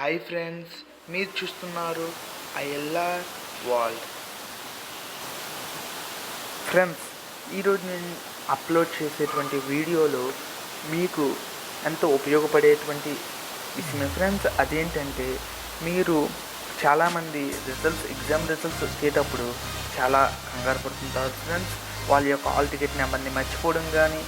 Hi friends, మీరు చూస్తున్నారు ILR world. Friends, ఈరోజు నేను అప్లోడ్ చేసేటువంటి వీడియోలో మీకు ఎంతో ఉపయోగపడేటువంటి విషయమే ఫ్రెండ్స్. అదేంటంటే, మీరు చాలామంది ఎగ్జామ్ రిజల్ట్స్ వచ్చేటప్పుడు చాలా కంగారు పడుతుంటారు ఫ్రెండ్స్. వాళ్ళ యొక్క హాల్ టికెట్ నెంబర్ని మర్చిపోవడం కానీ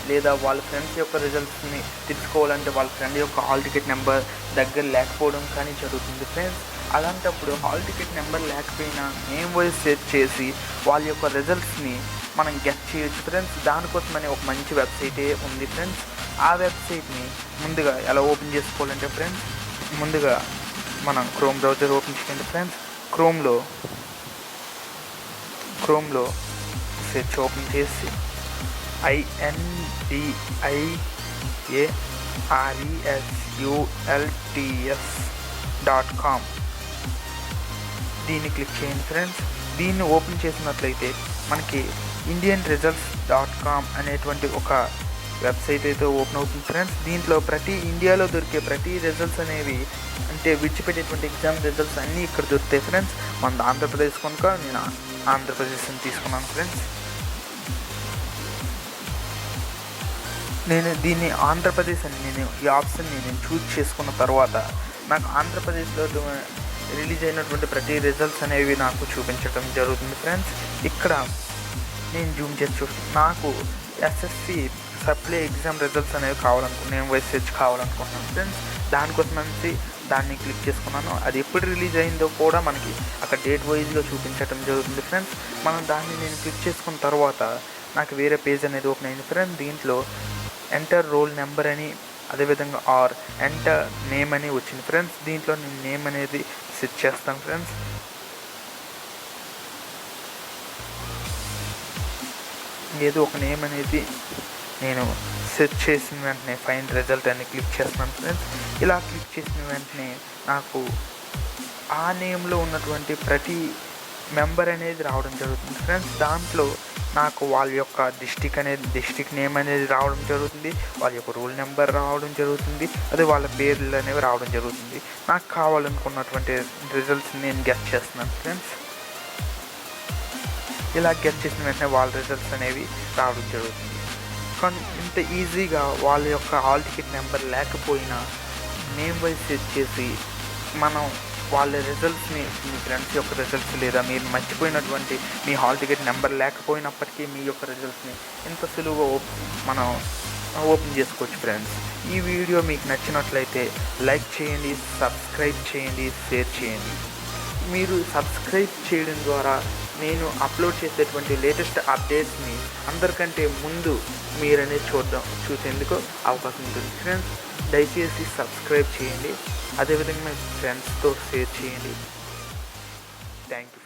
లేదా వాళ్ళ ఫ్రెండ్స్ యొక్క రిజల్ట్స్ని తెలుసుకోవాలంటే వాళ్ళ ఫ్రెండ్ యొక్క హాల్ టికెట్ నెంబర్ దగ్గర లేకపోవడం కానీ జరుగుతుంది ఫ్రెండ్స్. అలాంటప్పుడు హాల్ టికెట్ నెంబర్ లేకపోయినా నేమ్ వైజ్ సెర్చ్ చేసి వాళ్ళ యొక్క రిజల్ట్స్ని మనం గెట్ చేయొచ్చు ఫ్రెండ్స్. దానికోసమని ఒక మంచి వెబ్సైటే ఉంది ఫ్రెండ్స్. ఆ వెబ్సైట్ని ముందుగా ఎలా ఓపెన్ చేసుకోవాలంటే ఫ్రెండ్స్, ముందుగా మనం క్రోమ్ బ్రౌజర్ ఓపెన్ చేయండి ఫ్రెండ్స్. క్రోమ్లో సెర్చ్ ఓపెన్ చేసి INDIARESULTS.com దీన్ని క్లిక్ చేయండి ఫ్రెండ్స్. దీన్ని ఓపెన్ చేసినట్లయితే మనకి IndianResults.com అనేటువంటి ఒక వెబ్సైట్ అయితే ఓపెన్ అవుతుంది ఫ్రెండ్స్. దీంట్లో ఇండియాలో దొరికే ప్రతి రిజల్ట్స్ అనేవి, అంటే విడిచిపెట్టేటువంటి ఎగ్జామ్ రిజల్ట్స్ అన్నీ ఇక్కడ దొరుకుతాయి ఫ్రెండ్స్. మన ఆంధ్రప్రదేశ్ కనుక నేను ఆంధ్రప్రదేశ్ని తీసుకున్నాను ఫ్రెండ్స్. నేను దీన్ని ఆంధ్రప్రదేశ్ అని ఈ ఆప్షన్ని నేను చూజ్ చేసుకున్న తర్వాత నాకు ఆంధ్రప్రదేశ్లో రిలీజ్ అయినటువంటి ప్రతి రిజల్ట్స్ అనేవి నాకు చూపించడం జరుగుతుంది ఫ్రెండ్స్. ఇక్కడ నేను జూమ్ చేసి చూస్తాను. నాకు ఎస్ఎస్సి సప్లై ఎగ్జామ్ రిజల్ట్స్ అనేవి నేను వైస్ సెర్చ్ కావాలనుకుంటున్నాను ఫ్రెండ్స్. దానికోసం దాన్ని క్లిక్ చేసుకున్నాను. అది ఎప్పుడు రిలీజ్ అయిందో కూడా మనకి అక్కడ డేట్ వైజ్గా చూపించడం జరుగుతుంది ఫ్రెండ్స్. నేను క్లిక్ చేసుకున్న తర్వాత నాకు వేరే పేజ్ అనేది ఓపెన్ అయింది ఫ్రెండ్స్. దీంట్లో ఎంటర్ రోల్ నెంబర్ అని, అదేవిధంగా ఎంటర్ నేమ్ అని వచ్చింది ఫ్రెండ్స్. దీంట్లో నేను నేమ్ అనేది సెట్ చేస్తాను ఫ్రెండ్స్. ఏదో ఒక నేమ్ అనేది నేను సెర్చ్ చేసిన వెంటనే ఫైండ్ రిజల్ట్ అని క్లిక్ చేస్తున్నాను ఫ్రెండ్స్. ఇలా క్లిక్ చేసిన వెంటనే నాకు ఆ నేమ్లో ఉన్నటువంటి ప్రతి మెంబర్ అనేది రావడం జరుగుతుంది ఫ్రెండ్స్. దాంట్లో నాకు వాళ్ళ యొక్క డిస్టిక్ నేమ్ అనేది రావడం జరుగుతుంది, వాళ్ళ యొక్క రోల్ నెంబర్ రావడం జరుగుతుంది, అదే వాళ్ళ పేర్లు అనేవి రావడం జరుగుతుంది. నాకు కావాలనుకున్నటువంటి రిజల్ట్స్ నేను గెట్ చేస్తున్నాను ఫ్రెండ్స్. ఇలా గెట్ చేసిన వెంటనే వాళ్ళ రిజల్ట్స్ అనేవి రావడం జరుగుతుంది. కానీ ఇంత ఈజీగా వాళ్ళ యొక్క హాల్ టికెట్ నెంబర్ లేకపోయినా నేమ్ వైజ్ సెర్చ్ చేసి మనం వాళ్ళ రిజల్ట్స్ని, మీ ఫ్రెండ్స్ యొక్క రిజల్ట్స్ లేదా మీరు మర్చిపోయినటువంటి మీ హాల్ టికెట్ నెంబర్ లేకపోయినప్పటికీ మీ యొక్క రిజల్ట్స్ని ఇంత సులువుగా మనం ఓపెన్ చేసుకోవచ్చు ఫ్రెండ్స్. ఈ వీడియో మీకు నచ్చినట్లయితే లైక్ చేయండి, సబ్స్క్రైబ్ చేయండి, షేర్ చేయండి. మీరు సబ్స్క్రైబ్ చేయడం ద్వారా నేను అప్లోడ్ చేసేటువంటి లేటెస్ట్ అప్డేట్స్ని అందరికంటే ముందు మీరనేది చూసేందుకు అవకాశం ఉంటుంది ఫ్రెండ్స్. దయచేసి సబ్స్క్రైబ్ చేయండి, అదేవిధంగా మీ ఫ్రెండ్స్తో షేర్ చేయండి. Thank you.